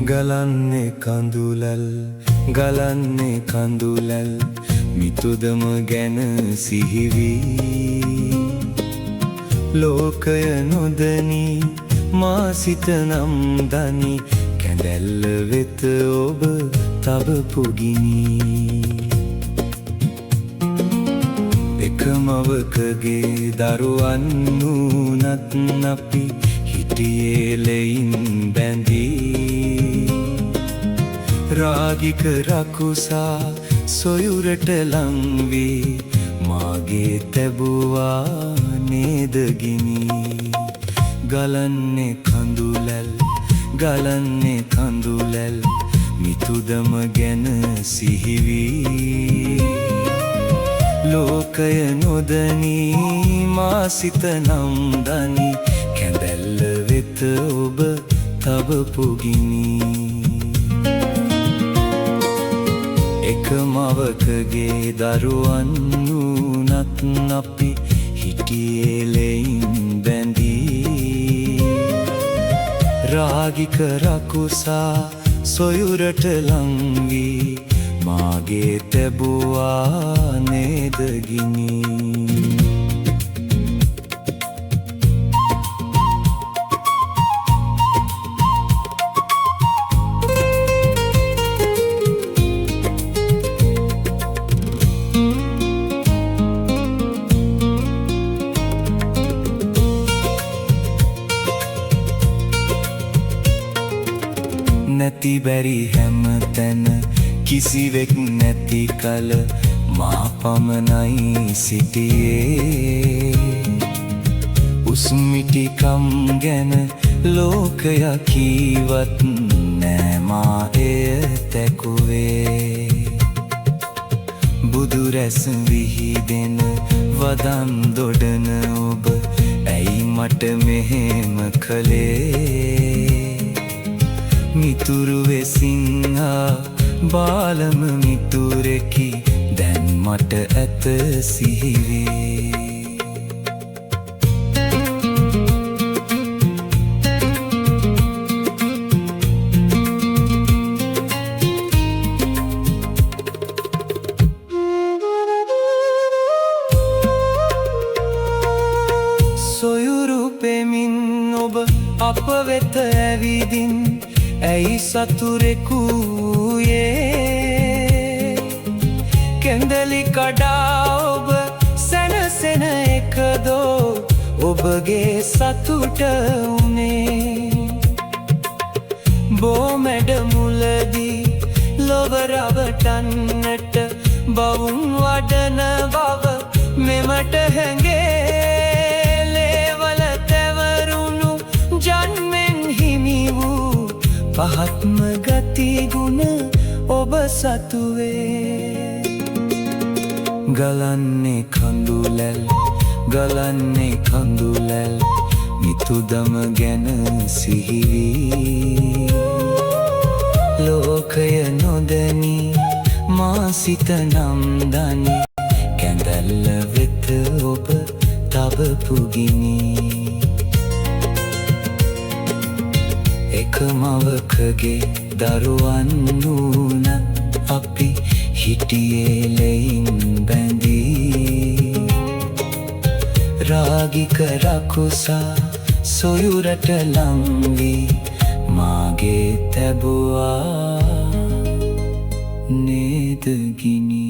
ගලන්නේ කඳුලල් ගලන්නේ කඳුලල් මිතුදම ගැන සිහිවී ලෝකය නොදනී මා සිත නම් දනි කැඳැල්ල වෙත ඔබ තබපු ගිනි එකමවකගේ දරුවන් වුණත් අපි හිටියේ ලෙයින් බැඳී රාගික රකුසා සොයුරට ලංවී මාගේ තැබුවා නේද ගිනි ගලන්නේ කඳුලැල් ගලන්නේ කඳුලැල් මිතුදම ගැන සිහිවී ලෝකය නොදනී මා සිත නම් දනි කැඳැල්ල වෙත ඔබ තබපු ගිනි එකමවකගේ දරුවන් වුණත් අපි හිටියේ ලෙයින් බැඳී රාගික රකුසා සොයුරට ලංවී මාගේ තැබුවා නේද ගිනි නැති බැරි හැම තැන කිසිවෙක් නැති කල මා පමණයි සිටියේ උස්මිටිකම් ගැන ලෝකයා කීවත් නෑ මා එය තැකුවේ බුදු රැස් විහිදෙන වදන් දොඩන ඔබ ඇයි මට මෙහෙම කළේ මිතුරු වෙසින්හා බාලම මිතුරෙකි දැන් මට ඇත සිහිවේ සොයුරු පෙමින් ඔබ අප වෙත ඇවිදින් ඇයි සතුරෙකුයේ කැඳලි කඩා ඔබ සැනසෙන එකදෝ ඔබගේ සතුට උනේ බෝමැඩ මුලදී ලොව රවටන්නට බවුන් වඩන බව මෙමට හැඟේ ලේවල තැවරුණු ජන්මෙන් හිමි වූ පහත්ම ගති ගුණ ඔබ සතුවේ ගලන්නේ කඳුලැල් ගලන්නේ කඳුලැල් මිතුදම ගැන සිහිවී ලෝකය නොදනී මා සිත නම් දනි කැඳැල්ල වෙත ඔබ තබපු ගිනි එකමවකගේ දරුවන් වුණත් අපි හිටියේ ලෙයින් බැඳී රාගික රකුසා සොයුරට ලංවී මාගේ තැබුවා නේද ගිනි